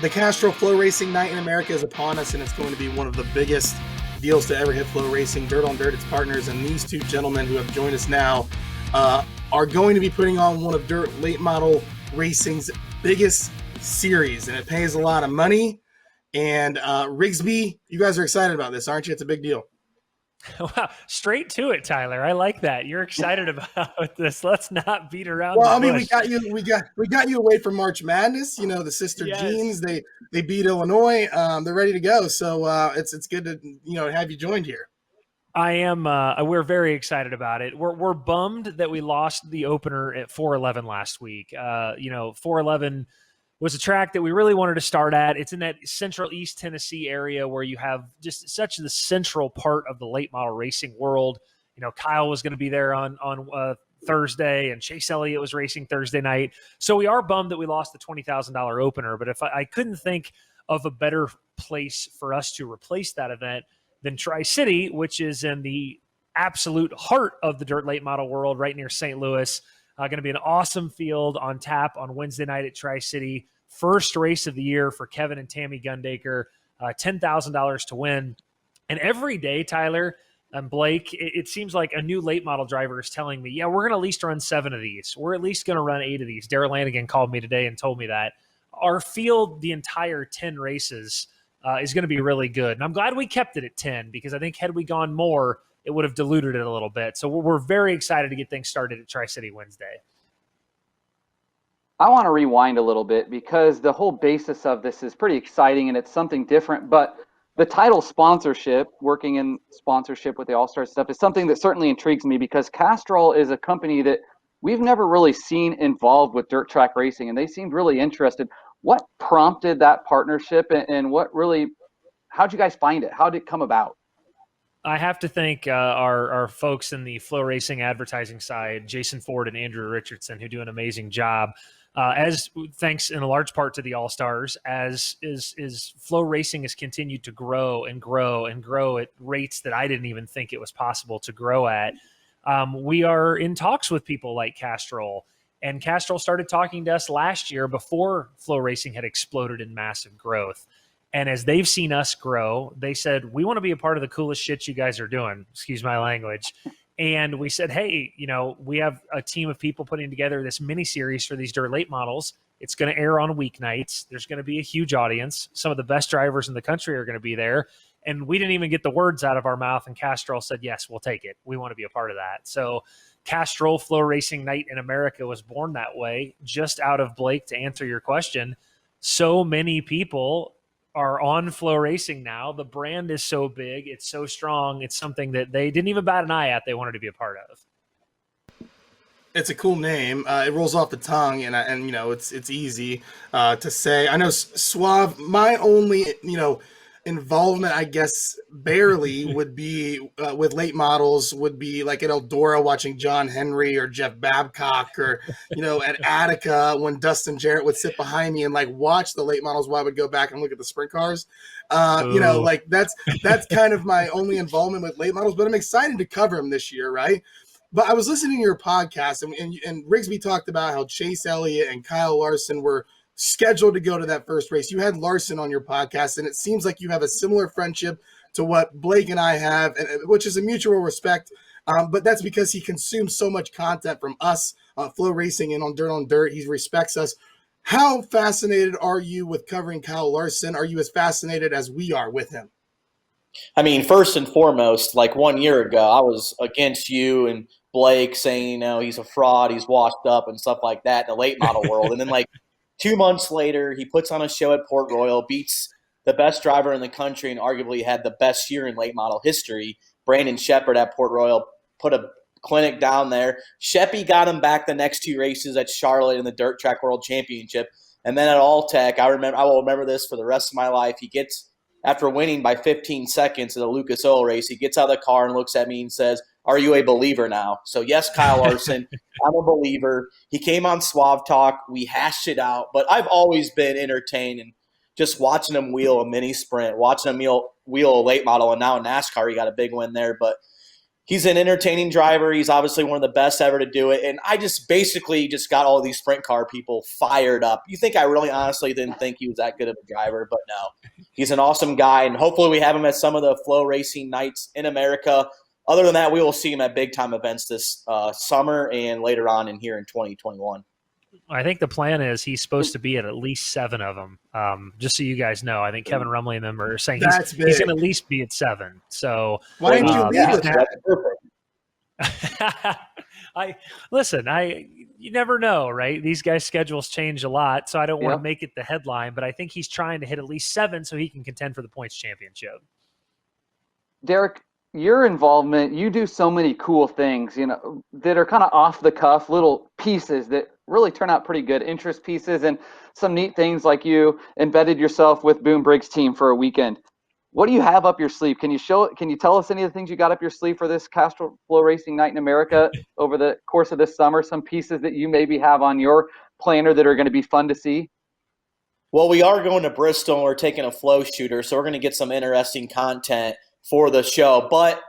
The Castrol FloRacing Night in America is upon us, and it's going to be one of the biggest deals to ever hit Flow Racing. Dirt on Dirt, its partners, and these two gentlemen who have joined us now are going to be putting on one of Dirt Late Model Racing's biggest series, and it pays a lot of money. And Rigsby, you guys are excited about this, aren't you? It's a big deal. Wow, straight to it, Tyler. I like that. You're excited about this. Let's not beat around. Well, the bush. we got you away from March Madness. You know, the sister Yes. Jeans, they beat Illinois. They're ready to go. So it's good to have you joined here. I am. We're very excited about it. We're bummed that we lost the opener at 411 last week. 411 was a track that we really wanted to start at. It's in that central East Tennessee area where you have just such the central part of the late model racing world. You know, Kyle was going to be there on Thursday, and Chase Elliott was racing Thursday night. So we are bummed that we lost the $20,000 opener. But if I couldn't think of a better place for us to replace that event than Tri-City, which is in the absolute heart of the dirt late model world, right near St. Louis. Going to be an awesome field on tap on Wednesday night at Tri-City. First race of the year for Kevin and Tammy Gundaker. $10,000 to win. And every day, Tyler and Blake, it seems like a new late model driver is telling me, yeah, we're going to at least run 7 of these. We're at least going to run 8 of these. Darrell Lanigan called me today and told me that. Our field, the entire 10 races, is going to be really good. And I'm glad we kept it at 10 because I think had we gone more, it would have diluted it a little bit. So we're very excited to get things started at Tri-City Wednesday. I want to rewind a little bit because the whole basis of this is pretty exciting and it's something different. But the title sponsorship, working in sponsorship with the All-Star stuff, is something that certainly intrigues me because Castrol is a company that we've never really seen involved with dirt track racing, and they seemed really interested. What prompted that partnership and how'd you guys find it? How did it come about? I have to thank our folks in the Flow Racing advertising side, Jason Ford and Andrew Richardson, who do an amazing job. As thanks in a large part to the All-Stars, as is Flow Racing has continued to grow and grow and grow at rates that I didn't even think it was possible to grow at. We are in talks with people like Castrol, and Castrol started talking to us last year before Flow Racing had exploded in massive growth. And as they've seen us grow, they said, we want to be a part of the coolest shit you guys are doing. Excuse my language. And we said, hey, we have a team of people putting together this mini series for these dirt late models. It's going to air on weeknights. There's going to be a huge audience. Some of the best drivers in the country are going to be there. And we didn't even get the words out of our mouth. And Castrol said, yes, we'll take it. We want to be a part of that. So Castrol FloRacing Night in America was born that way, just out of Blake, to answer your question. So many people are on Flow Racing now. The brand is so big. It's so strong. It's something that they didn't even bat an eye at. They wanted to be a part of. It's a cool name. It rolls off the tongue, and it's easy to say. I know Suave. My only involvement, I guess, barely would be with late models. Would be like at Eldora watching John Henry or Jeff Babcock, or at Attica when Dustin Jarrett would sit behind me and watch the late models while I would go back and look at the sprint cars. That's kind of my only involvement with late models. But I'm excited to cover them this year, right? But I was listening to your podcast, and Rigsby talked about how Chase Elliott and Kyle Larson were scheduled to go to that first race. You had Larson on your podcast, and it seems like you have a similar friendship to what Blake and I have, which is a mutual respect. But that's because he consumes so much content from us on Flow Racing and on Dirt. He respects us. How fascinated are you with covering Kyle Larson? Are you as fascinated as we are with him? I mean, first and foremost, 1 year ago, I was against you and Blake saying, he's a fraud, he's washed up and stuff like that in the late model world. And then 2 months later, he puts on a show at Port Royal, beats the best driver in the country and arguably had the best year in late model history, Brandon Shepard at Port Royal, put a clinic down there. Sheppy got him back the next 2 races at Charlotte in the Dirt Track World Championship. And then at All Tech, I will remember this for the rest of my life. He gets, after winning by 15 seconds at a Lucas Oil race, he gets out of the car and looks at me and says, "Are you a believer now?" So yes, Kyle Larson, I'm a believer. He came on Suave Talk. We hashed it out. But I've always been entertained and just watching him wheel a mini sprint, watching him wheel a late model, and now in NASCAR he got a big win there. But He's an entertaining driver. He's obviously one of the best ever to do it. And I just basically just got all these sprint car people fired up. You think I really honestly didn't think he was that good of a driver, but no. He's an awesome guy, and hopefully we have him at some of the FloRacing nights in America. Other than that, we will see him at big-time events this summer and later on in here in 2021. I think the plan is he's supposed to be at least 7 of them. Just so you guys know, I think Kevin Rumley and them are saying he's going to at least be at 7. So why didn't you leave with that? You never know, right? These guys' schedules change a lot, so I don't want to make it the headline, but I think he's trying to hit at least 7 so he can contend for the points championship. Derek, your involvement, you do so many cool things, that are kind of off the cuff, little pieces that really turn out pretty good, interest pieces, and some neat things like you embedded yourself with Boone Briggs' team for a weekend. What do you have up your sleeve? Can you tell us any of the things you got up your sleeve for this Castrol FloRacing Night in America over the course of this summer? Some pieces that you maybe have on your planner that are going to be fun to see? Well, we are going to Bristol and we're taking a flow shooter, so we're going to get some interesting content for the show. But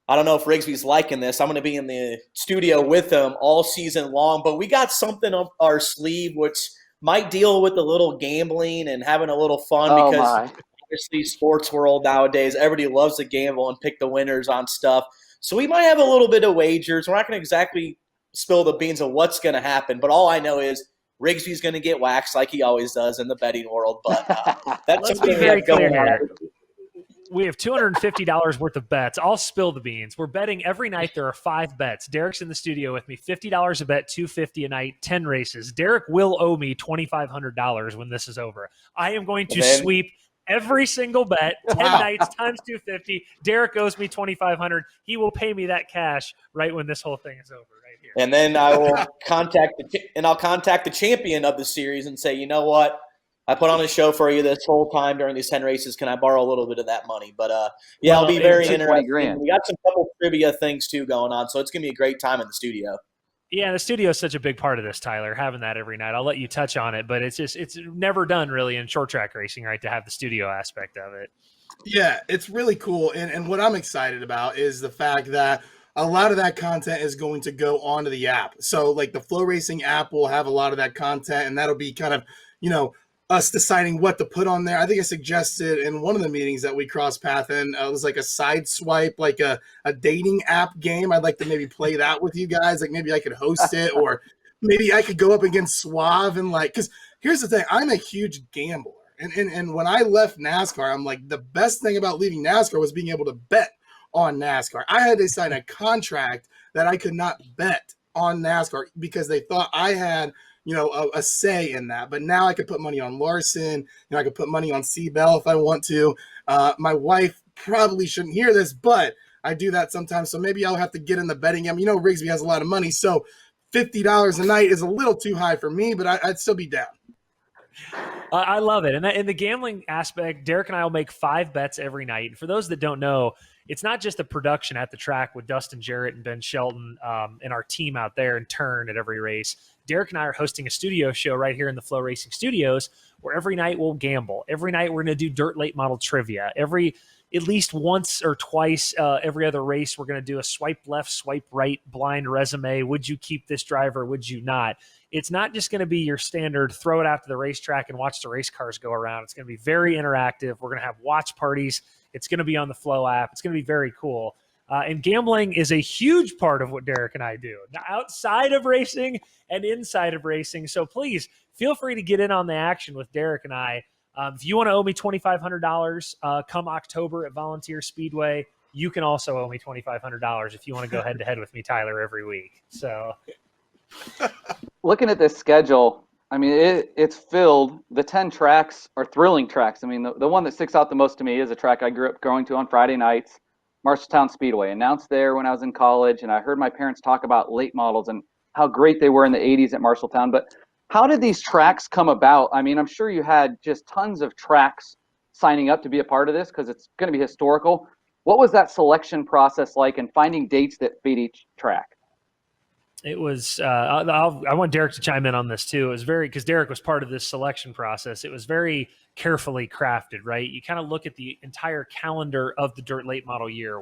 I don't know if Rigsby's liking this. I'm going to be in the studio with him all season long. But we got something up our sleeve which might deal with a little gambling and having a little fun because obviously sports world nowadays, everybody loves to gamble and pick the winners on stuff. So we might have a little bit of wagers. We're not going to exactly spill the beans of what's going to happen. But all I know is Rigsby's going to get waxed like he always does in the betting world. But that's Let's something be very clear going on. here. We have $250 worth of bets. I'll spill the beans. We're betting every night. There are 5 bets. Derek's in the studio with me. $50 a bet, $250 a night, 10 races. Derek will owe me $2,500 when this is over. I am going to sweep every single bet, 10 nights times 250. Derek owes me $2,500. He will pay me that cash right when this whole thing is over, right here. And then I will contact the champion of the series and say, you know what? I put on a show for you this whole time during these 10 races. Can I borrow a little bit of that money? But it'll be very interesting. We got some couple trivia things too going on, so it's gonna be a great time in the studio. Yeah, the studio is such a big part of this, Tyler, having that every night. I'll let you touch on it, but it's never done really in short track racing, right, to have the studio aspect of it. Yeah, it's really cool. And what I'm excited about is the fact that a lot of that content is going to go onto the app. So like the FloRacing app will have a lot of that content, and that'll be kind of, us deciding what to put on there. I think I suggested in one of the meetings that we crossed path in, it was like a side swipe, like a dating app game. I'd like to maybe play that with you guys. Like maybe I could host it, or maybe I could go up against Suave and because here's the thing, I'm a huge gambler. And when I left NASCAR, I'm like, the best thing about leaving NASCAR was being able to bet on NASCAR. I had to sign a contract that I could not bet on NASCAR because they thought I had a say in that. But now I could put money on Larson, I could put money on C-Bell if I want to. My wife probably shouldn't hear this, but I do that sometimes. So maybe I'll have to get in the betting game. Rigsby has a lot of money, so $50 a night is a little too high for me, but I'd still be down. I love it. And in the gambling aspect, Derek and I will make 5 bets every night. And for those that don't know, it's not just the production at the track with Dustin Jarrett and Ben Shelton and our team out there in turn at every race. Derek and I are hosting a studio show right here in the FloRacing studios where every night we'll gamble. Every night we're going to do dirt late model trivia. At least once or twice every other race, we're going to do a swipe left, swipe right, blind resume. Would you keep this driver? Would you not? It's not just going to be your standard throw it out to the racetrack and watch the race cars go around. It's going to be very interactive. We're going to have watch parties. It's going to be on the Flow app. It's going to be very cool. And gambling is a huge part of what Derek and I do, outside of racing and inside of racing. So please feel free to get in on the action with Derek and I. If you want to owe me $2,500 come October at Volunteer Speedway, you can also owe me $2,500 if you want to go head-to-head with me, Tyler, every week. So, looking at this schedule, I mean, it's filled. The 10 tracks are thrilling tracks. I mean, the one that sticks out the most to me is a track I grew up going to on Friday nights, Marshalltown Speedway. Announced there when I was in college, and I heard my parents talk about late models and how great they were in the 80s at Marshalltown. But how did these tracks come about? I mean, I'm sure you had just tons of tracks signing up to be a part of this because it's going to be historical. What was that selection process like and finding dates that fit each track? It was, I want Derek to chime in on this too. It was because Derek was part of this selection process. It was very carefully crafted, right? You kind of look at the entire calendar of the dirt late model year.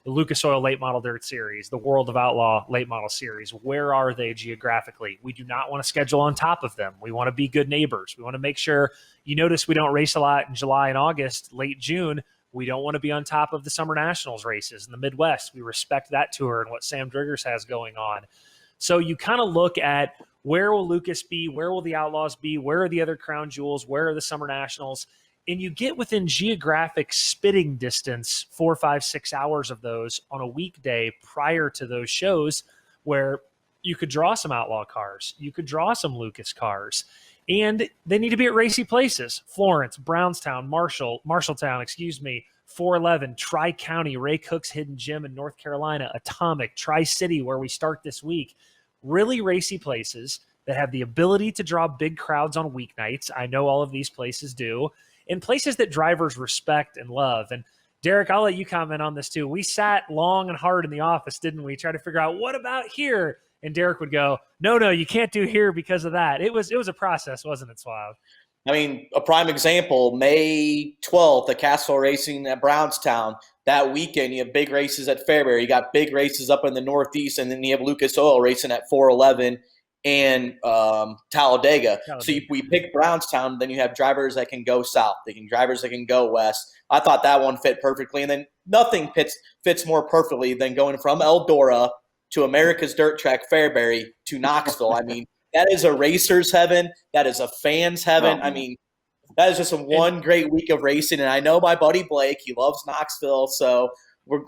the Lucas Oil Late Model Dirt Series, the World of Outlaw Late Model Series. Where are they geographically? We do not want to schedule on top of them. We want to be good neighbors. We want to make sure, you notice we don't race a lot in July and August, late June. We don't want to be on top of the Summer Nationals races in the Midwest. We respect that tour and what Sam Driggers has going on. So you kind of look at, where will Lucas be? Where will the Outlaws be? Where are the other Crown Jewels? Where are the Summer Nationals? And you get within geographic spitting distance, 4, 5, 6 hours of those on a weekday prior to those shows, where you could draw some Outlaw cars. You could draw some Lucas cars. And they need to be at racy places. Florence, Brownstown, Marshalltown, 411, Tri-County, Ray Cook's Hidden Gem in North Carolina, Atomic, Tri-City, where we start this week. Really racy places that have the ability to draw big crowds on weeknights. I know all of these places do. And places that drivers respect and love. And Derek, I'll let you comment on this too. We sat long and hard in the office, didn't we? Try to figure out, what about here? And Derek would go, no, you can't do here because of that. It was a process, wasn't it, Suave? I mean, a prime example, May 12th at Castrol Racing at Brownstown. That weekend, you have big races at Fairbury. You got big races up in the Northeast, and then you have Lucas Oil racing at 411 and Talladega. So we pick Brownstown, then you have drivers that can go south, drivers that can go west. I thought that one fit perfectly, and then nothing fits more perfectly than going from Eldora to America's Dirt Track, Fairbury, to Knoxville. I mean, that is a racer's heaven. That is a fan's heaven. I mean, that is just one great week of racing, and I know my buddy Blake, he loves Knoxville, so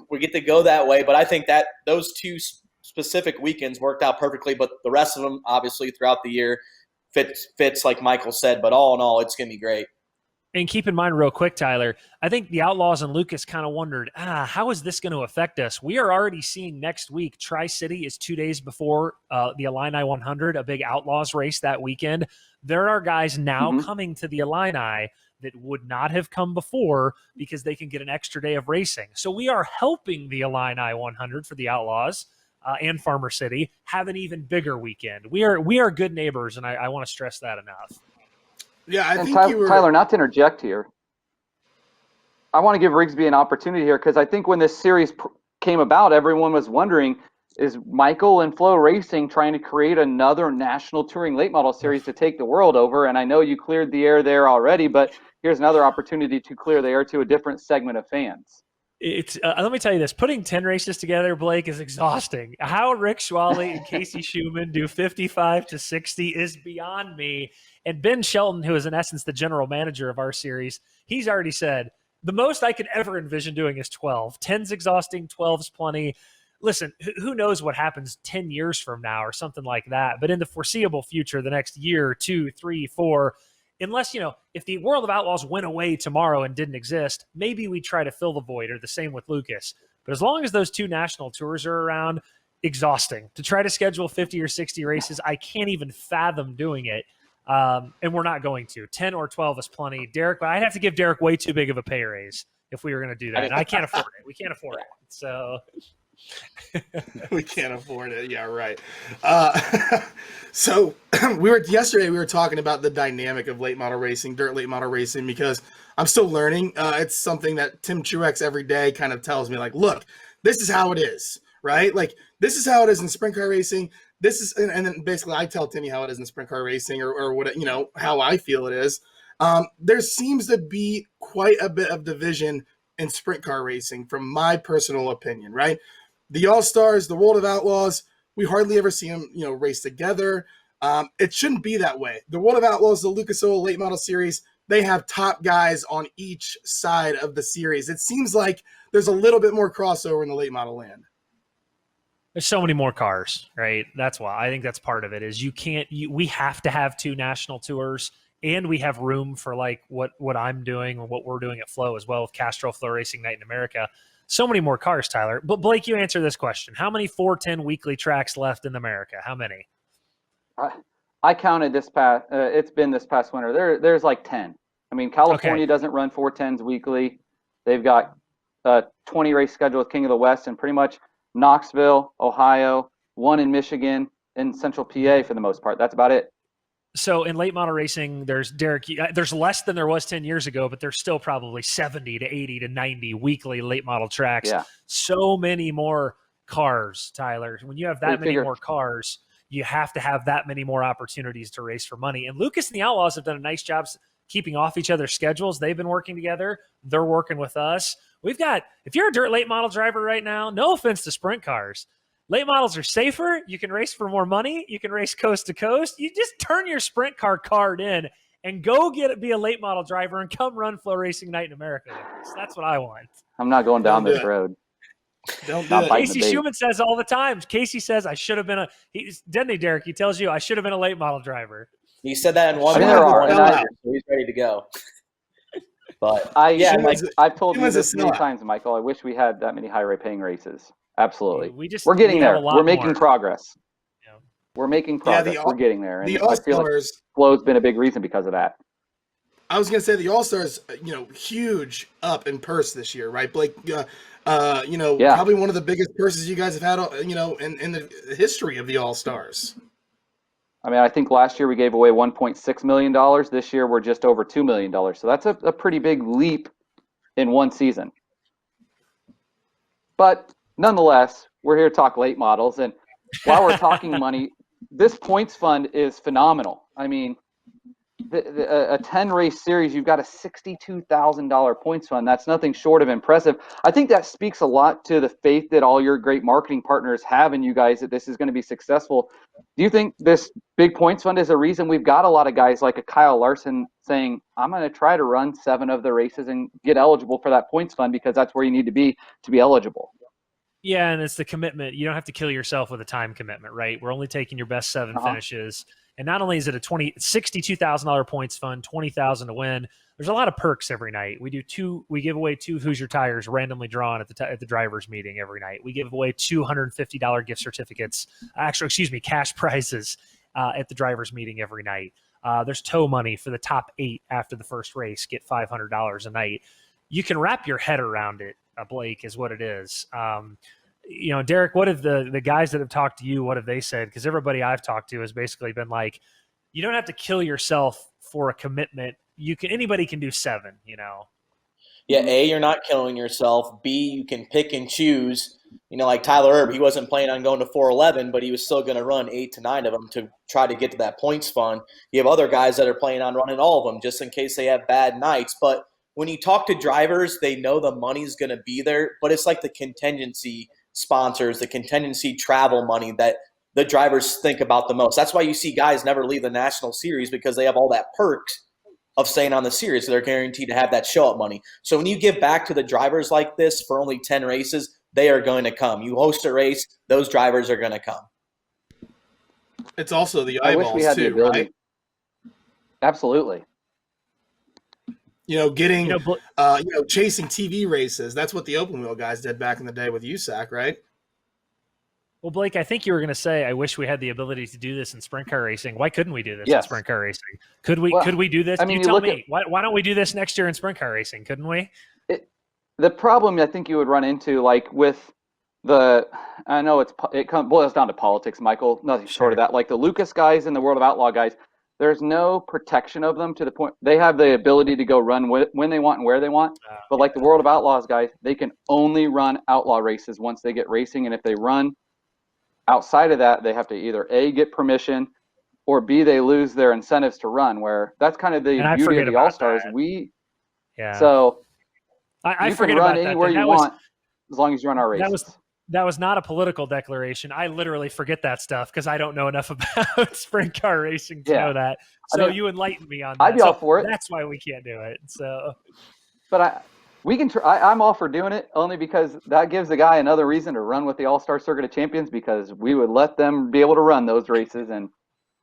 we get to go that way. But I think that those two specific weekends worked out perfectly, but the rest of them, obviously, throughout the year fits like Michael said. But all in all, it's going to be great. And keep in mind real quick, Tyler, I think the Outlaws and Lucas kind of wondered, how is this going to affect us? We are already seeing next week, Tri-City is 2 days before the Illini 100, a big Outlaws race that weekend. There are guys now coming to the Illini that would not have come before because they can get an extra day of racing. So we are helping the Illini 100 for the Outlaws and Farmer City have an even bigger weekend. We are good neighbors, and I want to stress that enough. Yeah, I think Tyler, not to interject here, I want to give Rigsby an opportunity here, because I think when this series came about, everyone was wondering, is Michael and Flo Racing trying to create another national touring late model series to take the world over? And I know you cleared the air there already, but here's another opportunity to clear the air to a different segment of fans. It's let me tell you this, putting 10 races together, Blake, is exhausting. How Rick Schwally and Casey Schumann do 55 to 60 is beyond me. And Ben Shelton, who is in essence the general manager of our series, he's already said, the most I could ever envision doing is 12. 10's exhausting, 12's plenty. Listen, who knows what happens 10 years from now or something like that. But in the foreseeable future, the next year, 2, 3, 4, unless, if the World of Outlaws went away tomorrow and didn't exist, maybe we try to fill the void, or the same with Lucas. But as long as those two national tours are around, exhausting. To try to schedule 50 or 60 races, I can't even fathom doing it. And we're not going to. 10 or 12 is plenty. Derek, I'd have to give Derek way too big of a pay raise if we were going to do that. And I can't afford it. We can't afford it. So we can't afford it. Yeah, right. So yesterday we were talking about the dynamic of late model racing, dirt late model racing, because I'm still learning. It's something that Tim Truex every day kind of tells me, like, look, this is how it is, right? Like, this is how it is in sprint car racing. This is, and then basically I tell Timmy how it is in sprint car racing, or what, how I feel it is. There seems to be quite a bit of division in sprint car racing, from my personal opinion, right? The All-Stars, the World of Outlaws, we hardly ever see them, race together. It shouldn't be that way. The World of Outlaws, the Lucas Oil Late Model Series, they have top guys on each side of the series. It seems like there's a little bit more crossover in the late model land. There's so many more cars, right? That's why I think that's part of it, is we have to have two national tours, and we have room for like what I'm doing or what we're doing at Flow as well with Castrol FloRacing Night in America. So many more cars, Tyler. But Blake, you answer this question. How many 410 weekly tracks left in America? How many? I counted it's been this past winter. There's like 10. I mean, California doesn't run 410s weekly. They've got a 20 race schedule with King of the West, and pretty much Knoxville, Ohio, one in Michigan, and Central PA for the most part. That's about it. So in late model racing, there's there's less than there was 10 years ago, but there's still probably 70 to 80 to 90 weekly late model tracks. Yeah. So many more cars, Tyler. When you have that many more cars, you have to have that many more opportunities to race for money. And Lucas and the Outlaws have done a nice job keeping off each other's schedules. They've been working together. They're working with us. We've got, if you're a dirt late model driver right now, no offense to sprint cars, late models are safer. You can race for more money. You can race coast to coast. You just turn your sprint car card in and go be a late model driver and come run FloRacing Night in America with us. That's what I want. I'm not going down this road. Don't do it. Casey Schumann says all the time. Casey says, I should have been didn't he, Derek? He tells you, I should have been a late model driver. He said that in one so he's ready to go. But I've told you this many times, Michael. I wish we had that many high rate paying races. Absolutely. We're getting there. We're making progress. Yeah. We're making progress. We're getting there. And I feel like Flo's been a big reason because of that. I was going to say the All-Stars, huge up in purse this year, right? Blake, probably one of the biggest purses you guys have had, in the history of the All-Stars. I mean, I think last year we gave away $1.6 million. This year we're just over $2 million. So that's a pretty big leap in one season. But nonetheless, we're here to talk late models. And while we're talking money, this points fund is phenomenal. I mean, a 10-race series, you've got a $62,000 points fund. That's nothing short of impressive. I think that speaks a lot to the faith that all your great marketing partners have in you guys that this is going to be successful. Do you think this big points fund is a reason we've got a lot of guys like a Kyle Larson saying, I'm going to try to run 7 of the races and get eligible for that points fund because that's where you need to be eligible? Yeah, and it's the commitment. You don't have to kill yourself with a time commitment, right? We're only taking your best 7 finishes. And not only is it a $62,000 points fund, $20,000 to win, there's a lot of perks every night. We give away 2 Hoosier tires randomly drawn at the drivers meeting every night. We give away $250 gift certificates, cash prizes at the drivers meeting every night. There's tow money for the top 8 after the first race, get $500 a night. You can wrap your head around it, Blake, is what it is. Derek, what have the guys that have talked to you, what have they said? Because everybody I've talked to has basically been like, you don't have to kill yourself for a commitment. Anybody can do 7, Yeah, A, you're not killing yourself. B, you can pick and choose. Like Tyler Erb, he wasn't planning on going to 411, but he was still going to run 8 to 9 of them to try to get to that points fund. You have other guys that are planning on running all of them just in case they have bad nights. But when you talk to drivers, they know the money's going to be there, but it's like the contingency sponsors, the contingency travel money that the drivers think about the most. That's why you see guys never leave the national series, because they have all that perks of staying on the series. So they're guaranteed to have that show up money. So when you give back to the drivers like this for only 10 races, they are going to come. You host a race, those drivers are going to come. It's also the eyeballs too, right? Absolutely. Chasing TV races. That's what the open wheel guys did back in the day with USAC, right? Well, Blake, I think you were going to say, I wish we had the ability to do this in sprint car racing. Why couldn't we do this in sprint car racing? Could we do this? You tell me. Why don't we do this next year in sprint car racing? Couldn't we? The problem I think you would run into, like with I know it boils down to politics, Michael, nothing short of that. Like the Lucas guys and the World of Outlaw guys, there's no protection of them to the point they have the ability to go run when they want and where they want. But like the World of Outlaws guys, they can only run outlaw races once they get racing. And if they run outside of that, they have to either A, get permission, or B, they lose their incentives to run, where that's kind of the beauty of the All-Stars. So I you can run anywhere you want as long as you run our races. That was not a political declaration. I literally forget that stuff because I don't know enough about sprint car racing to know that. So you enlightened me on that. I'd be all for it. That's why we can't do it. So, but we can try. I'm all for doing it only because that gives the guy another reason to run with the All-Star Circuit of Champions, because we would let them be able to run those races, and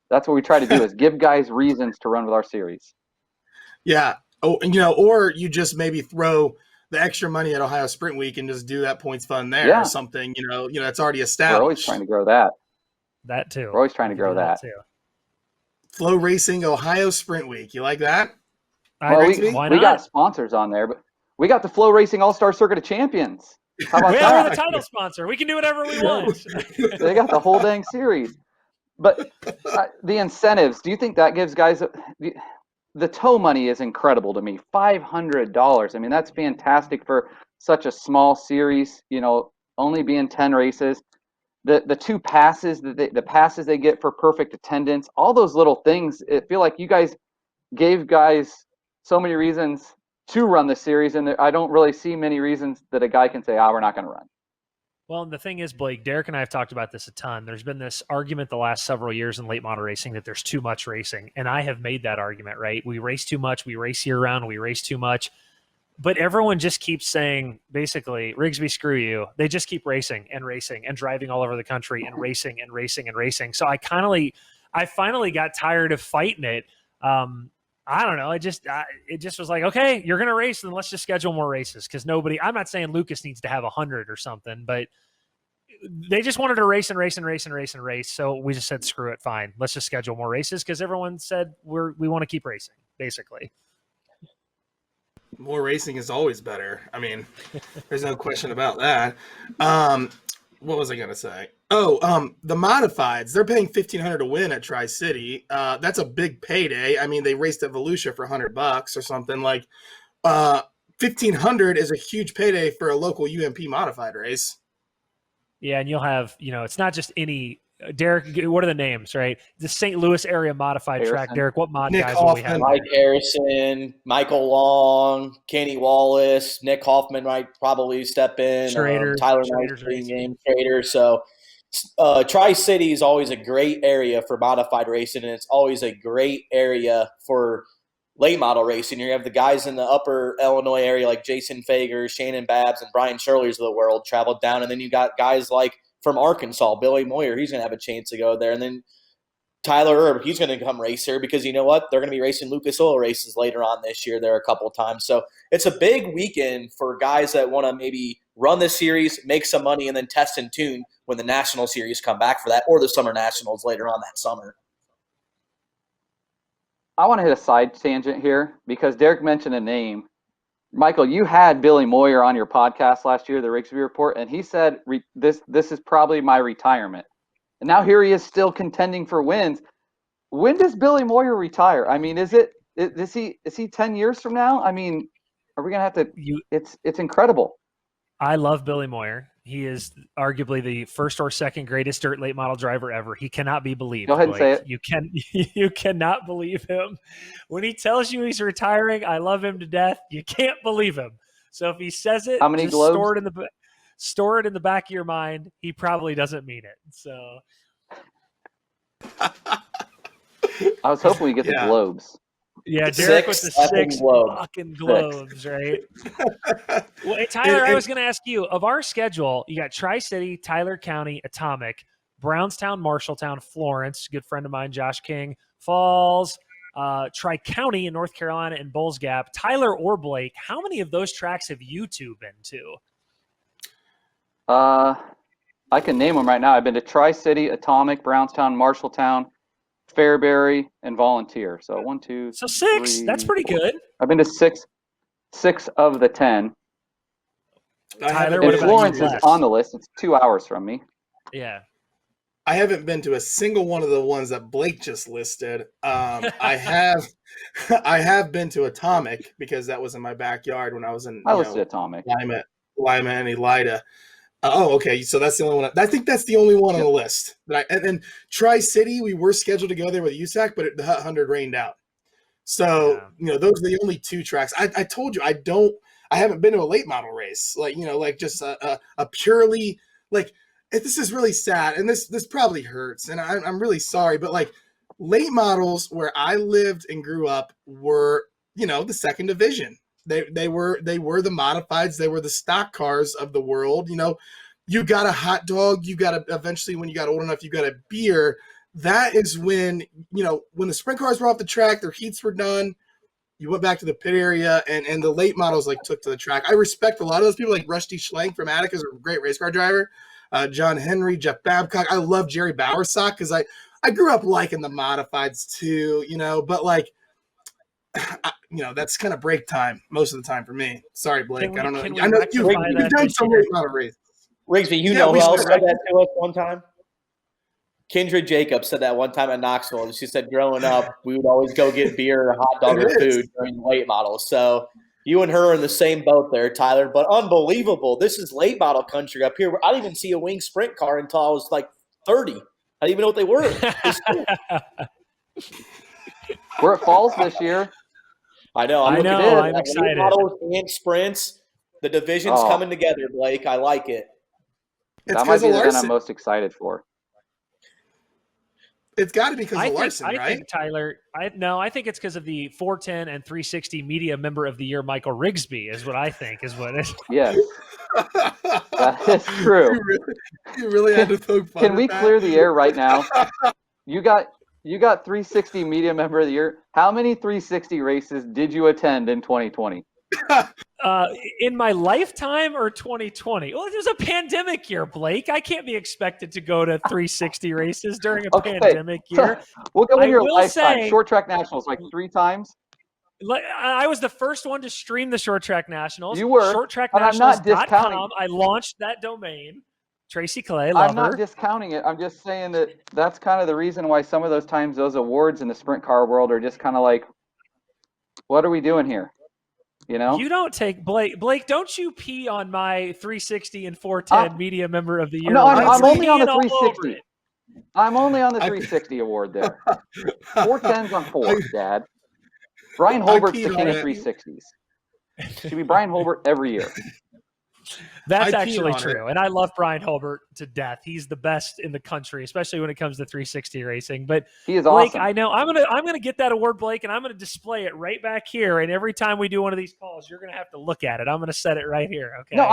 that's what we try to do is give guys reasons to run with our series. Yeah. Oh, or you just maybe throw the extra money at Ohio Sprint Week and just do that points fund there or something, it's already established. We're always trying to grow that. That too. We're always trying to grow that too. FloRacing Ohio Sprint Week. You like that? Well, we got sponsors on there, but we got the FloRacing All-Star Circuit of Champions. How about that? We're the title sponsor. We can do whatever we want. They got the whole dang series. But the incentives, do you think that gives guys the tow money is incredible to me. $500. I mean, that's fantastic for such a small series, only being 10 races. The two passes the passes they get for perfect attendance, all those little things, I feel like you guys gave guys so many reasons to run the series, and I don't really see many reasons that a guy can say, we're not going to run. Well, and the thing is, Blake, Derek and I have talked about this a ton. There's been this argument the last several years in late model racing that there's too much racing. And I have made that argument, right? We race too much. We race year round. We race too much. But everyone just keeps saying, basically, Rigsby, screw you. They just keep racing and driving all over the country and racing and racing and racing. So I finally got tired of fighting it. I don't know. It just was like, okay, you're going to race, then let's just schedule more races. Because I'm not saying Lucas needs to have 100 or something, but they just wanted to race and race and race and race and race. So we just said, screw it, fine. Let's just schedule more races because everyone said we want to keep racing, basically. More racing is always better. I mean, there's no question about that. What was I going to say? The modifieds, they're paying $1,500 to win at Tri-City. That's a big payday. I mean, they raced at Volusia for $100 or something. Like, $1,500 is a huge payday for a local UMP modified race. Yeah, and you'll have, it's not just any Derek. What are the names, right? The St. Louis area modified Harrison. track. Derek, what mod Nick guys will we Hoffman. have? Mike Harrison, Michael Long, Kenny Wallace, Nick Hoffman might probably step in. Schrader, Tyler Schrader's Knight's racing. game, Schrader. So Tri-City is always a great area for modified racing, and it's always a great area for late model racing. You have the guys in the upper Illinois area like Jason Fager, Shannon Babbs, and Brian Shirley's of the world traveled down. And then you got guys like from Arkansas, Billy Moyer, he's going to have a chance to go there. And then Tyler Erb, he's going to come race here because you know what? They're going to be racing Lucas Oil races later on this year there a couple of times. So it's a big weekend for guys that want to maybe run this series, make some money, and then test and tune when the national series come back for that, or the summer nationals later on that summer. I want to hit a side tangent here because Derek mentioned a name. Michael, you had Billy Moyer on your podcast last year, the Rigsby Report, and he said this is probably my retirement. And now here he is still contending for wins. When does Billy Moyer retire? I mean, is he 10 years from now? I mean, are we going to have to it's incredible. I love Billy Moyer. He is arguably the first or second greatest dirt late model driver ever. He cannot be believed. Go ahead and say it. You cannot believe him. When he tells you he's retiring, I love him to death. You can't believe him. So if he says it, how many globes? Store it in the back of your mind. He probably doesn't mean it. So I was hoping we get the globes. Yeah, Derek with the 6 globes. fucking globes, right? Well, hey, Tyler, I was going to ask you, of our schedule, you got Tri-City, Tyler County, Atomic, Brownstown, Marshalltown, Florence, good friend of mine, Josh King, Falls, Tri-County in North Carolina, and Bulls Gap. Tyler or Blake, how many of those tracks have you two been to? I can name them right now. I've been to Tri-City, Atomic, Brownstown, Marshalltown, Fairbury, and Volunteer. So 1, 2, so 6. 3, That's pretty 4. good. I've been to six of the 10. Tyler, And what about Florence you? is on the list. It's 2 hours from me. Yeah. I haven't been to a single one of the ones that Blake just listed. I have been to Atomic because that was in my backyard when I was in listed Atomic. Lima and Elida. Okay. So that's the only one. I think that's the only one on the list. And then Tri-City, we were scheduled to go there with USAC, but the 100 rained out. So, those are the only 2 tracks. I told you, I haven't been to a late model race. Just a purely, this is really sad. And this probably hurts. And I'm really sorry, but late models where I lived and grew up were, the second division. They were the modifieds. They were the stock cars of the world. You got a hot dog. You got eventually, when you got old enough, you got a beer. That is when, when the sprint cars were off the track, their heats were done. You went back to the pit area and the late models took to the track. I respect a lot of those people, like Rusty Schlenk from Attica's a great race car driver. John Henry, Jeff Babcock. I love Jerry Bowersock because I grew up liking the modifieds too, but that's kind of break time most of the time for me. Sorry, Blake. I don't know. I know you've done some late model races. Rigsby, who else said that to us one time? Kindred Jacobs said that one time at Knoxville. She said growing up, we would always go get beer or hot dog or food during the late models. So you and her are in the same boat there, Tyler. But unbelievable. This is late model country up here. I didn't even see a wing sprint car until I was like 30. I didn't even know what they were. We're at Falls this year. I know. I'm excited. Late models and sprints. The division's coming together, Blake. I like it. That might be the one I'm most excited for. It's got to be because of Larson, right? I think, Tyler, I think it's because of the 410 and 360 Media Member of the Year, Michael Rigsby, is what I think is what it is. Yes. That is true. You really had to poke fun. Can we clear the air right now? You got 360 Media Member of the Year. How many 360 races did you attend in 2020? In my lifetime or 2020? Well, it was a pandemic year, Blake. I can't be expected to go to 360 races during a pandemic year. We'll go in your lifetime. Short track nationals, like 3 times. I was the first one to stream the Short Track Nationals. You were. ShortTrackNationals.com. I launched that domain. Tracy Clay, love I'm not discounting it. I'm just saying that that's kind of the reason why some of those times those awards in the sprint car world are just kind of like, what are we doing here? You know? You don't take Blake, don't you pee on my 360 and 410 Media Member of the Year? No, I'm only on the 360. I'm only on the 360 award there. 410's on 4, Dad. Brian Holbert's the king of 360s. Should be Brian Holbert every year. That's actually true. And I love Brian Holbert to death. He's the best in the country, especially when it comes to 360 racing. But he is Blake, awesome. I know I'm gonna get that award, Blake, and I'm gonna display it right back here. And every time we do one of these calls, you're gonna have to look at it. I'm gonna set it right here. Okay. No,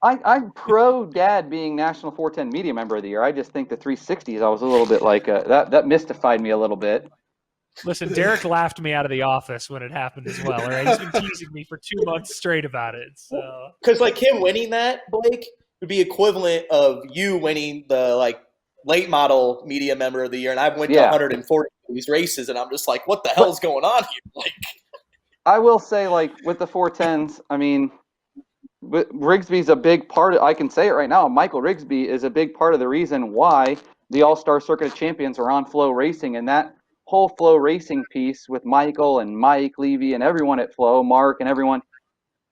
I'm pro Dad being National 410 Media Member of the Year. I just think the 360s, I was a little bit like that mystified me a little bit. Listen, Derek laughed me out of the office when it happened as well. All right, he's been teasing me for 2 months straight about it. So, because like him winning that, Blake, would be equivalent of you winning the late model Media Member of the Year, and I've went to 140 of these races, and I'm just like, what the hell's going on here? Like, I will say, with the 410s, I mean, Rigsby's a big part. I can say it right now. Michael Rigsby is a big part of the reason why the All-Star Circuit of Champions are on Flow Racing, and that whole Flow Racing piece with Michael and Mike Levy and everyone at Flow, Mark and everyone,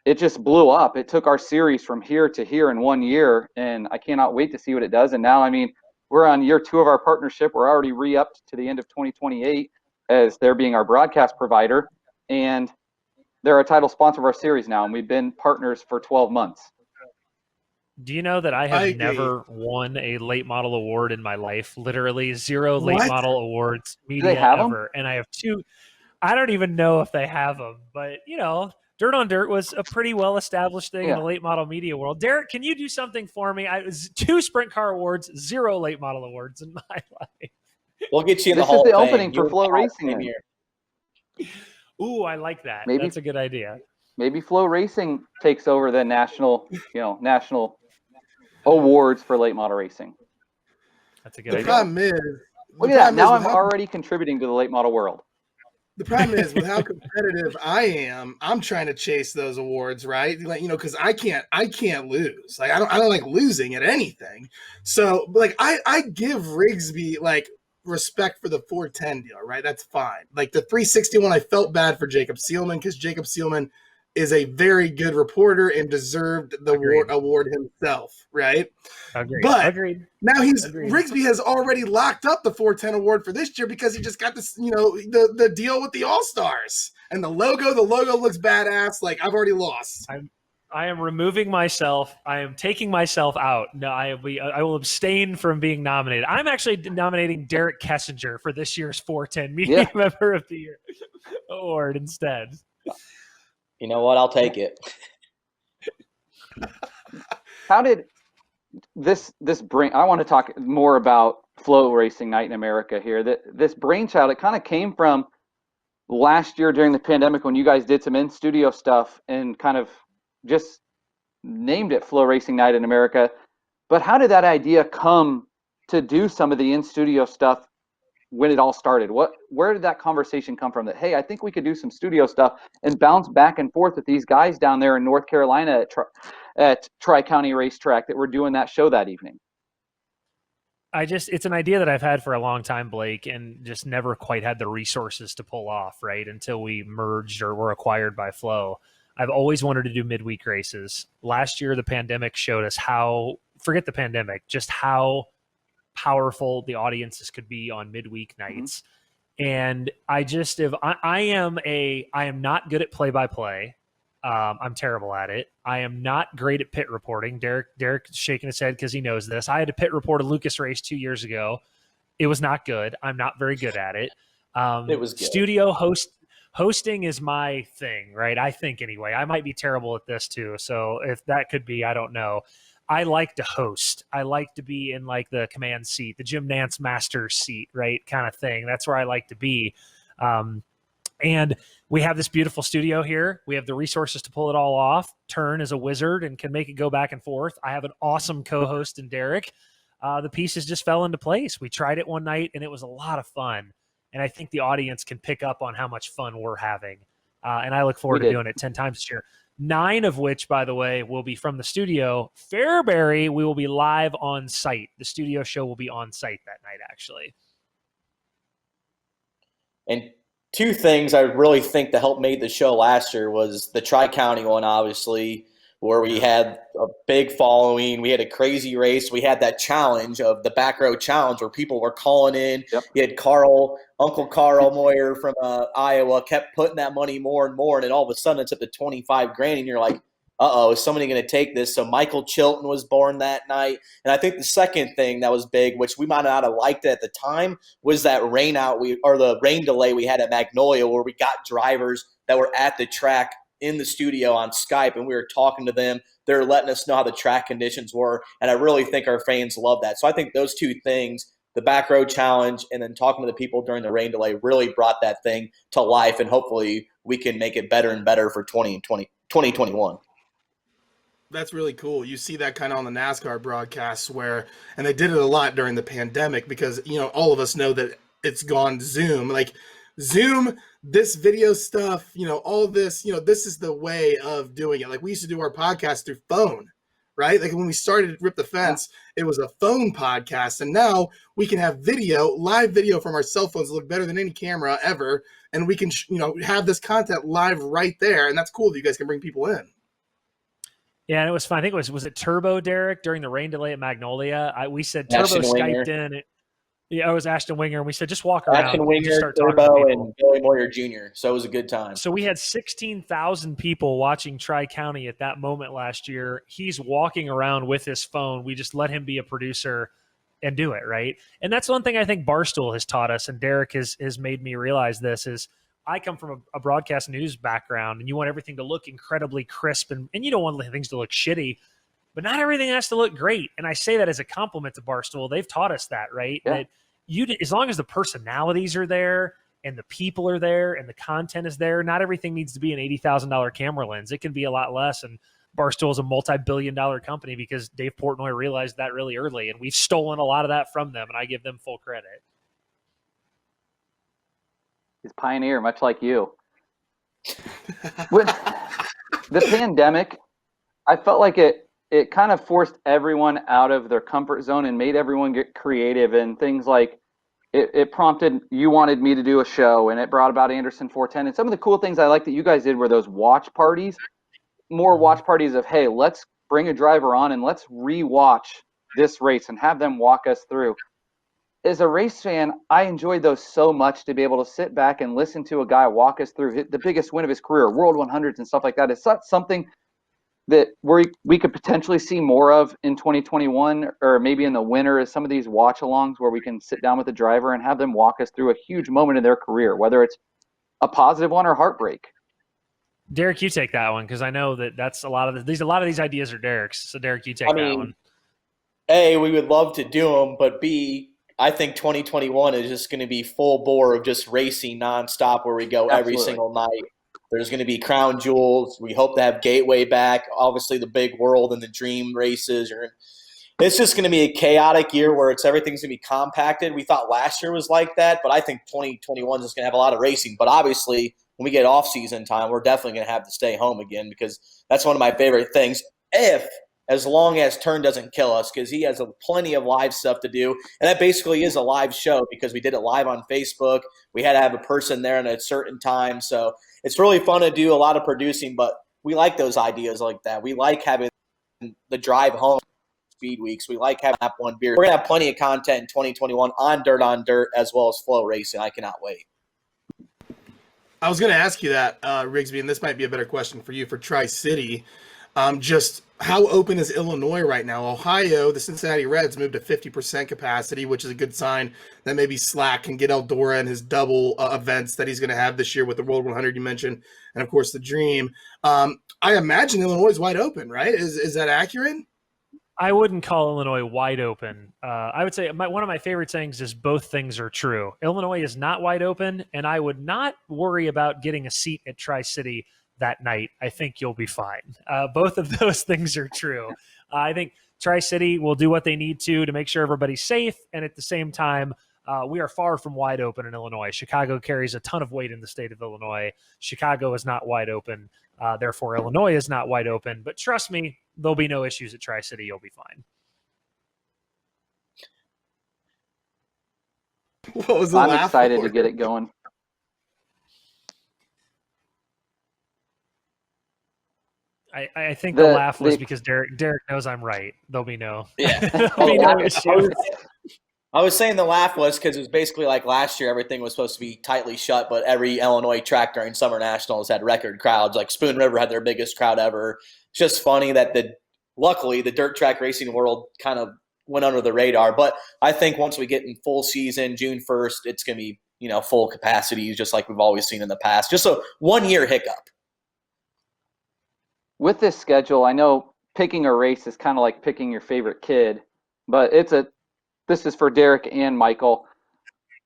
it just blew up. It took our series from here to here in 1 year, and I cannot wait to see what it does. And now, I mean, we're on year 2 of our partnership. We're already re-upped to the end of 2028 as they're being our broadcast provider, and they're a title sponsor of our series now, and we've been partners for 12 months. Do you know that I have never won a late model award in my life? Literally 0 late model awards media ever. And I have 2. I don't even know if they have them, but Dirt on Dirt was a pretty well-established thing in the late model media world. Derek, can you do something for me? I was 2 sprint car awards, 0 late model awards in my life. We'll get you in the Hall of This is the Fame. opening for Flow Racing here. Ooh, I like that. That's a good idea. Maybe Flow Racing takes over the national awards for late model racing. That's a good idea. The problem is, look at that. Now I'm already contributing to the late model world. The problem is with how competitive I am. I'm trying to chase those awards, right? Because I can't lose. I don't like losing at anything. So, I give Rigsby respect for the 410 deal, right? That's fine. The 361, I felt bad for Jacob Seelman because Jacob Seelman is a very good reporter and deserved the award himself, right? Agreed. But now Rigsby has already locked up the 410 award for this year because he just got this, the deal with the All-Stars. And the logo looks badass. I've already lost. I am removing myself. I am taking myself out. No, I will abstain from being nominated. I'm actually nominating Derek Kessinger for this year's 410 Media Member of the Year award instead. You know what? I'll take it. How did this brain? I want to talk more about Flow Racing Night in America here. This brainchild, it kind of came from last year during the pandemic when you guys did some in-studio stuff and kind of just named it Flow Racing Night in America. But how did that idea come to do some of the in-studio stuff when it all started? Where did that conversation come from that, hey, I think we could do some studio stuff and bounce back and forth with these guys down there in North Carolina at Tri-County Racetrack that were doing that show that evening? It's an idea that I've had for a long time, Blake, and just never quite had the resources to pull off, right? Until we merged or were acquired by Flow. I've always wanted to do midweek races. Last year, the pandemic showed us forget the pandemic, just how powerful the audiences could be on midweek nights. And I am not good at play-by-play. I'm terrible at it. I am not great at pit reporting. Derek's shaking his head because he knows this. I had to pit report a Lucas race 2 years ago. It was not good. I'm not very good at it. It was good. Studio hosting is my thing, right? I think anyway. I might be terrible at this too. So if that could be, I don't know. I like to host. I like to be in like the command seat, the Jim Nance Masters seat, right? Kind of thing. That's where I like to be. And we have this beautiful studio here. We have the resources to pull it all off. Turn is a wizard and can make it go back and forth. I have an awesome co-host in Derek. The pieces just fell into place. We tried it one night and it was a lot of fun. And I think the audience can pick up on how much fun we're having. And I look forward to doing it 10 times this year. 9 of which, by the way, will be from the studio. Fairbury, we will be live on site. The studio show will be on site that night, actually. And 2 things I really think that helped make the show last year was the Tri-County one, obviously, where we had a big following. We had a crazy race. We had that challenge of the back row challenge where people were calling in. Yep. You had Uncle Carl Moyer from Iowa kept putting that money more and more. And then all of a sudden it's up to $25,000 and you're like, uh-oh, is somebody going to take this? So Michael Chilton was born that night. And I think the second thing that was big, which we might not have liked at the time, was that the rain delay we had at Magnolia, where we got drivers that were at the track in the studio on Skype, and we were talking to them. They're letting us know how the track conditions were, and I really think our fans love that. So I think those 2 things, the back row challenge and then talking to the people during the rain delay, really brought that thing to life, and hopefully we can make it better and better for 2021. That's really cool. You see that kind of on the NASCAR broadcasts and they did it a lot during the pandemic because, all of us know that it's gone Zoom. Like Zoom, this video stuff, all this, this is the way of doing it. Like we used to do our podcast through phone, right? Like when we started Rip the Fence, it was a phone podcast. And now we can have live video from our cell phones that look better than any camera ever. And we can, have this content live right there. And that's cool that you guys can bring people in. Yeah, and it was fun. I think was it Turbo, Derek, during the rain delay at Magnolia? We said Turbo Skyped in. It was Ashton Winger, and we said just walk around. Ashton Winger, Turbo, and Billy Moyer Jr. So it was a good time. So we had 16,000 people watching Tri-County at that moment last year. He's walking around with his phone. We just let him be a producer and do it, right? And that's one thing I think Barstool has taught us, and Derek has made me realize this, is I come from a broadcast news background, and you want everything to look incredibly crisp, and you don't want things to look shitty, but not everything has to look great. And I say that as a compliment to Barstool. They've taught us that, right? Yeah. That as long as the personalities are there and the people are there and the content is there, not everything needs to be an $80,000 camera lens. It can be a lot less. And Barstool is a multi-billion-dollar company because Dave Portnoy realized that really early, and we've stolen a lot of that from them, and I give them full credit. He's pioneer, much like you. With the pandemic, I felt like it kind of forced everyone out of their comfort zone and made everyone get creative, and things like it prompted, you wanted me to do a show, and it brought about Anderson 410. And some of the cool things I like that you guys did were those watch parties, more watch parties of, hey, let's bring a driver on and let's re-watch this race and have them walk us through. As a race fan, I enjoyed those so much, to be able to sit back and listen to a guy walk us through the biggest win of his career, World 100s and stuff like that. It's not something that we could potentially see more of in 2021, or maybe in the winter, is some of these watch-alongs where we can sit down with the driver and have them walk us through a huge moment in their career, whether it's a positive one or heartbreak. Derek, you take that one, because I know that's a lot of these ideas are Derek's. So Derek, you take that one. A, we would love to do them, but B, I think 2021 is just going to be full bore of just racing nonstop, where we go every single night. There's going to be crown jewels. We hope to have Gateway back. Obviously, the big world and the dream races. It's just going to be a chaotic year where everything's going to be compacted. We thought last year was like that, but I think 2021 is just going to have a lot of racing. But obviously, when we get off-season time, we're definitely going to have to stay home again, because that's one of my favorite things. If as long as Turn doesn't kill us, because he has plenty of live stuff to do. And that basically is a live show because we did it live on Facebook. We had to have a person there at a certain time. So it's really fun to do a lot of producing, but we like those ideas like that. We like having the drive home speed weeks. We like having that one beer. We're going to have plenty of content in 2021 on Dirt as well as FloRacing. I cannot wait. I was going to ask you that, Rigsby, and this might be a better question for you for Tri-City. Just how open is Illinois right now? Ohio, the Cincinnati Reds moved to 50% capacity, which is a good sign that maybe Slack can get Eldora and his double events that he's going to have this year with the World 100 you mentioned, and of course the Dream. I imagine Illinois is wide open, right? Is that accurate? I wouldn't call Illinois wide open. I would say one of my favorite sayings is both things are true. Illinois is not wide open, and I would not worry about getting a seat at Tri-City that night. I think you'll be fine. Both of those things are true. I think Tri-City will do what they need to make sure everybody's safe, and at the same time, we are far from wide open in Illinois. Chicago carries a ton of weight in the state of Illinois. Chicago is not wide open. Therefore, Illinois is not wide open. But trust me, there'll be no issues at Tri-City. You'll be fine. What was the I'm laugh excited for? to get it going. I think the laugh was because Derek knows I'm right. There'll be no, there'll be no issue. I was saying the laugh was because it was basically like last year, everything was supposed to be tightly shut, but every Illinois track during Summer Nationals had record crowds. Like Spoon River had their biggest crowd ever. It's just funny that luckily the dirt track racing world kind of went under the radar. But I think once we get in full season, June 1st, it's going to be, full capacity, just like we've always seen in the past. Just a 1 year hiccup. With this schedule, I know picking a race is kind of like picking your favorite kid, but this is for Derek and Michael.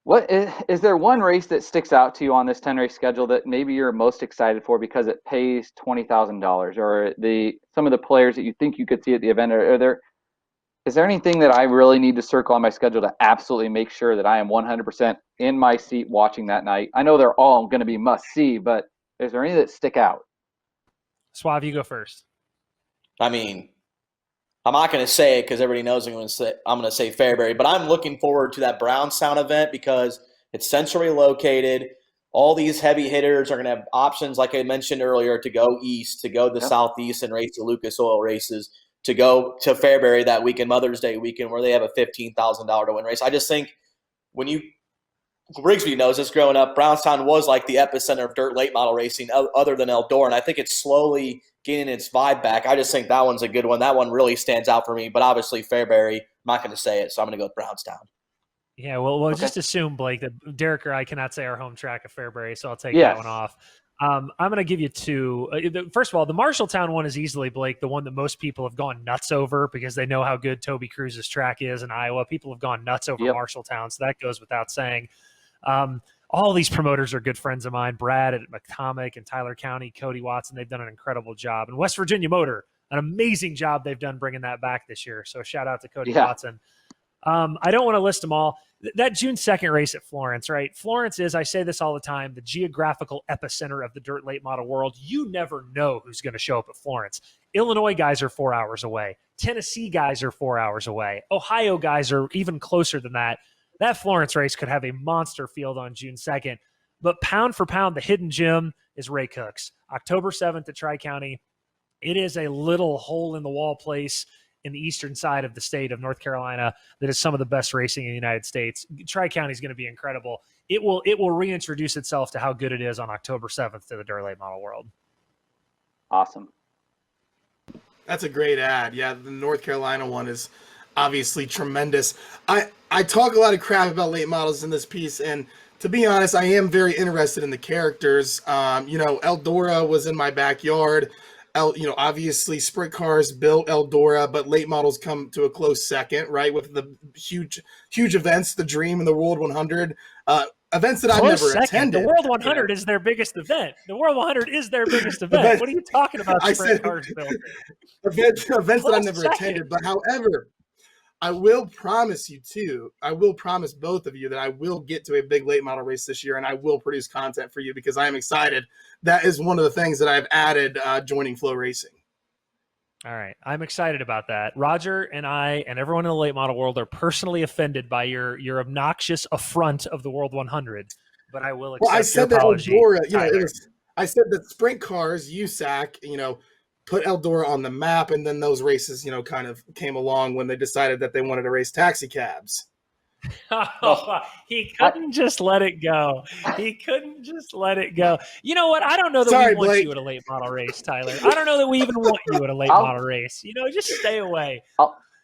What is there one race that sticks out to you on this 10-race schedule that maybe you're most excited for because it pays $20,000, or some of the players that you think you could see at the event? Is there anything that I really need to circle on my schedule to absolutely make sure that I am 100% in my seat watching that night? I know they're all going to be must see, but is there any that stick out? Suave, you go first. I mean, I'm not going to say it because everybody knows I'm going to say Fairbury, but I'm looking forward to that Brownstown event because it's centrally located. All these heavy hitters are going to have options, like I mentioned earlier, to go east, to go to the southeast and race the Lucas Oil races, to go to Fairbury that weekend, Mother's Day weekend, where they have a $15,000 to win race. I just think Rigsby knows this growing up, Brownstown was like the epicenter of dirt late model racing other than Eldora, and I think it's slowly getting its vibe back. I just think that one's a good one. That one really stands out for me, but obviously Fairbury, I'm not going to say it, so I'm going to go with Brownstown. Yeah, well, just assume, Blake, that Derek or I cannot say our home track of Fairbury, so I'll take that one off. I'm going to give you two. First of all, the Marshalltown one is easily, Blake, the one that most people have gone nuts over because they know how good Toby Cruz's track is in Iowa. People have gone nuts over Marshalltown, so that goes without saying. All these promoters are good friends of mine. Brad at McComic and Tyler County, Cody Watson, they've done an incredible job. And West Virginia Motor, an amazing job they've done bringing that back this year. So shout out to Cody Watson. I don't want to list them all. That June 2nd race at Florence, right? Florence is, I say this all the time, the geographical epicenter of the dirt late model world. You never know who's going to show up at Florence. Illinois guys are 4 hours away. Tennessee guys are 4 hours away. Ohio guys are even closer than that. That Florence race could have a monster field on June 2nd. But pound for pound, the hidden gem is Ray Cook's. October 7th at Tri-County. It is a little hole-in-the-wall place in the eastern side of the state of North Carolina that is some of the best racing in the United States. Tri-County is going to be incredible. It will reintroduce itself to how good it is on October 7th to the dirt late model world. Awesome. That's a great ad. Yeah, the North Carolina one is obviously tremendous. I talk a lot of crap about late models in this piece, and to be honest, I am very interested in the characters. Eldora was in my backyard. Obviously sprint cars built Eldora, but late models come to a close second, right? With the huge events, the Dream and the World 100, events that I've never attended. The World 100 is their biggest event. The World 100 is their biggest event. What are you talking about? Sprint cars built. Events that I've never attended, but however, I will promise both of you that I will get to a big late model race this year, and I will produce content for you because I am excited. That is one of the things that I've added joining FloRacing. All right. I'm excited about that. Roger and I and everyone in the late model world are personally offended by your obnoxious affront of the World 100, but I will accept Well, I your said that apology, Eldora, Tyler. I said that sprint cars, USAC, put Eldora on the map, and then those races, kind of came along when they decided that they wanted to race taxi cabs. He couldn't just let it go. He couldn't just let it go. You know what? I don't know that Sorry, we want Blake. you at a late model race, Tyler. I don't know that we even want you at a late model race. Just stay away.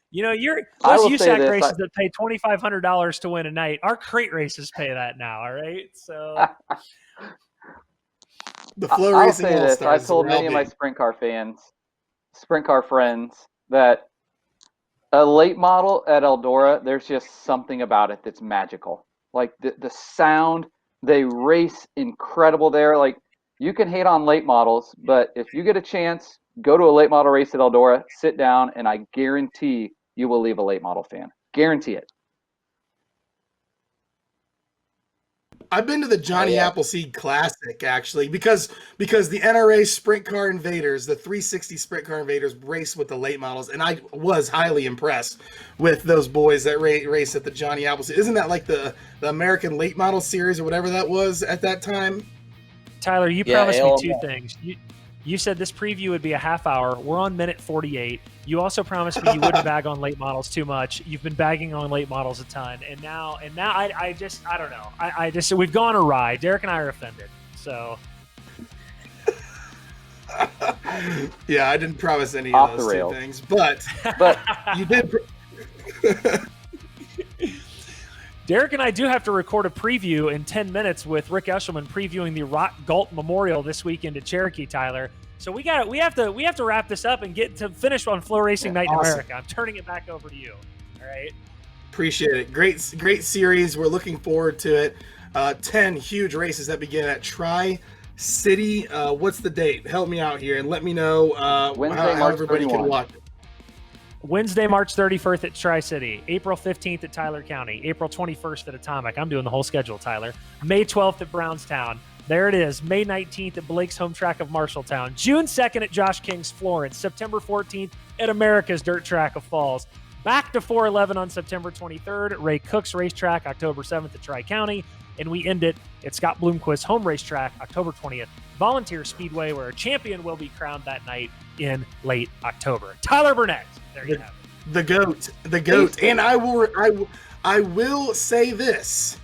You're those USAC races that pay $2,500 to win a night. Our crate races pay that now. All right, so the FloRacing I'll say this: I All-Stars told many of my sprint car friends, that a late model at Eldora, there's just something about it that's magical. Like the sound, they race incredible there. Like, you can hate on late models, but if you get a chance, go to a late model race at Eldora, sit down, and I guarantee you will leave a late model fan. Guarantee it. I've been to the Johnny Appleseed Classic, actually, because the NRA Sprint Car Invaders, the 360 Sprint Car Invaders, race with the late models, and I was highly impressed with those boys that race at the Johnny Appleseed. Isn't that like the American Late Model Series or whatever that was at that time? Tyler, you promised me two things. You said this preview would be a half hour. We're on minute 48. You also promised me you wouldn't bag on late models too much. You've been bagging on late models a ton, and now I don't know. I just we've gone awry. Derek and I are offended. So yeah, I didn't promise any of those two things, but you did. Derek and I do have to record a preview in 10 minutes with Rick Eshelman previewing the Rock Galt Memorial this weekend at Cherokee, Tyler. So we have to wrap this up and get to finish on FloRacing Night in America. I'm turning it back over to you. All right. Appreciate it. Great series. We're looking forward to it. 10 huge races that begin at Tri-City. What's the date? Help me out here and let me know how everybody can watch it. Wednesday, March 31st at Tri-City, April 15th at Tyler County, April 21st at Atomic. I'm doing the whole schedule, Tyler. May 12th at Brownstown. There it is. May 19th at Blake's home track of Marshalltown. June 2nd at Josh King's Florence. September 14th at America's dirt track of Falls. Back to 411 on September 23rd, Ray Cook's racetrack, October 7th at Tri-County. And we end it at Scott Bloomquist's home racetrack, October 20th, Volunteer Speedway, where a champion will be crowned that night in late October. Tyler Burnett. There you have it. The goat. And I will say this.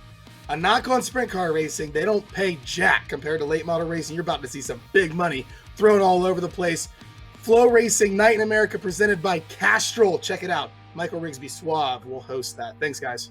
A knock on sprint car racing, they don't pay jack compared to late model racing. You're about to see some big money thrown all over the place. FloRacing Night in America presented by Castrol. Check it out. Michael Rigsby Suave will host that. Thanks, guys.